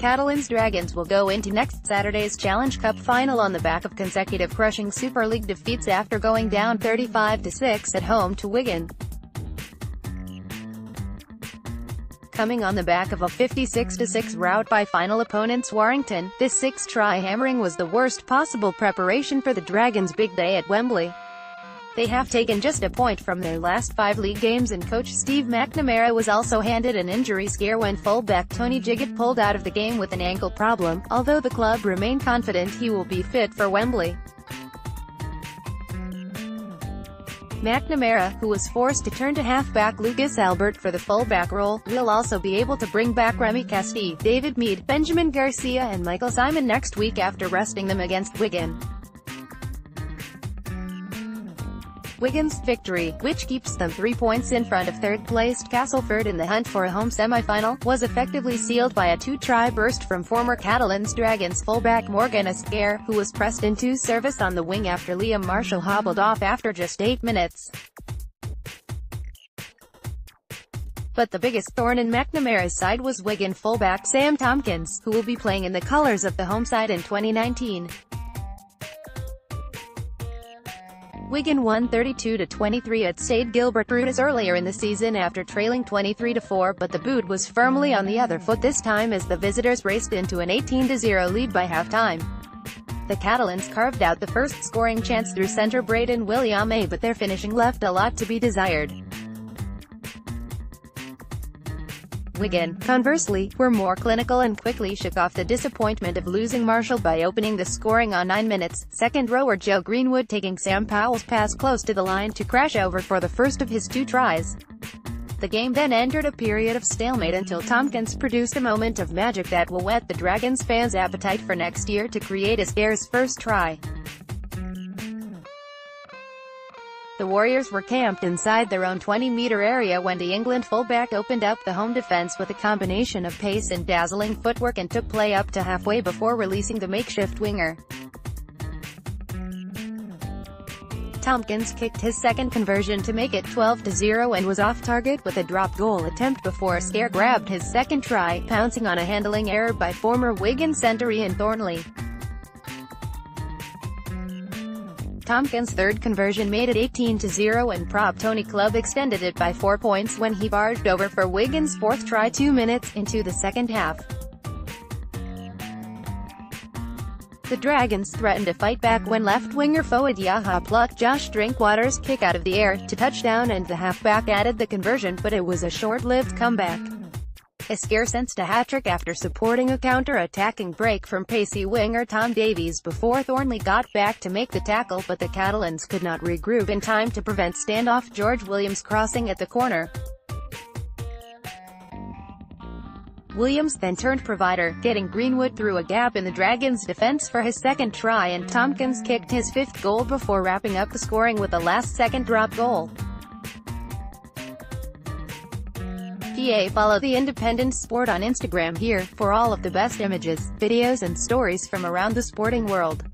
Catalans Dragons will go into next Saturday's Challenge Cup final on the back of consecutive crushing Super League defeats after going down 35-6 at home to Wigan. Coming on the back of a 56-6 rout by final opponents Warrington, this six-try hammering was the worst possible preparation for the Dragons' big day at Wembley. They have taken just a point from their last 5 league games, and coach Steve McNamara was also handed an injury scare when fullback Tony Gigot pulled out of the game with an ankle problem, although the club remain confident he will be fit for Wembley. McNamara, who was forced to turn to halfback Lucas Albert for the fullback role, will also be able to bring back Remy Castille, David Mead, Benjamin Garcia and Michael Simon next week after resting them against Wigan. Wigan's victory, which keeps them 3 points in front of third-placed Castleford in the hunt for a home semi-final, was effectively sealed by a 2-try burst from former Catalans Dragons fullback Morgan Esquer, who was pressed into service on the wing after Liam Marshall hobbled off after just 8 minutes. But the biggest thorn in McNamara's side was Wigan fullback Sam Tomkins, who will be playing in the colours of the home side in 2019. Wigan won 32-23 at Stade Gilbert Brutus earlier in the season after trailing 23-4, but the boot was firmly on the other foot this time as the visitors raced into an 18-0 lead by halftime. The Catalans carved out the first scoring chance through centre Braden Williame, but their finishing left a lot to be desired. Wigan, conversely, were more clinical and quickly shook off the disappointment of losing Marshall by opening the scoring on 9 minutes, second rower Joe Greenwood taking Sam Powell's pass close to the line to crash over for the first of his 2 tries. The game then entered a period of stalemate until Tomkins produced a moment of magic that will whet the Dragons fans' appetite for next year to create Esquer's first try. The Warriors were camped inside their own 20-metre area when the England fullback opened up the home defence with a combination of pace and dazzling footwork and took play up to halfway before releasing the makeshift winger. Tomkins kicked his second conversion to make it 12-0 and was off target with a drop goal attempt before Esquer grabbed his second try, pouncing on a handling error by former Wigan centre Ian Thornley. Tomkins' third conversion made it 18-0 and prop Tony Club extended it by 4 points when he barged over for Wigan's fourth try 2 minutes into the second half. The Dragons threatened to fight back when left winger Fouad Yaha plucked Josh Drinkwater's kick out of the air to touchdown, and the halfback added the conversion, but it was a short-lived comeback. Esquer sensed a hat-trick after supporting a counter-attacking break from pacey winger Tom Davies before Thornley got back to make the tackle, but the Catalans could not regroup in time to prevent standoff George Williams crossing at the corner. Williams then turned provider, getting Greenwood through a gap in the Dragons' defence for his second try, and Tomkins kicked his 5th goal before wrapping up the scoring with a last-second drop goal. Follow The Independent Sport on Instagram here, for all of the best images, videos and stories from around the sporting world.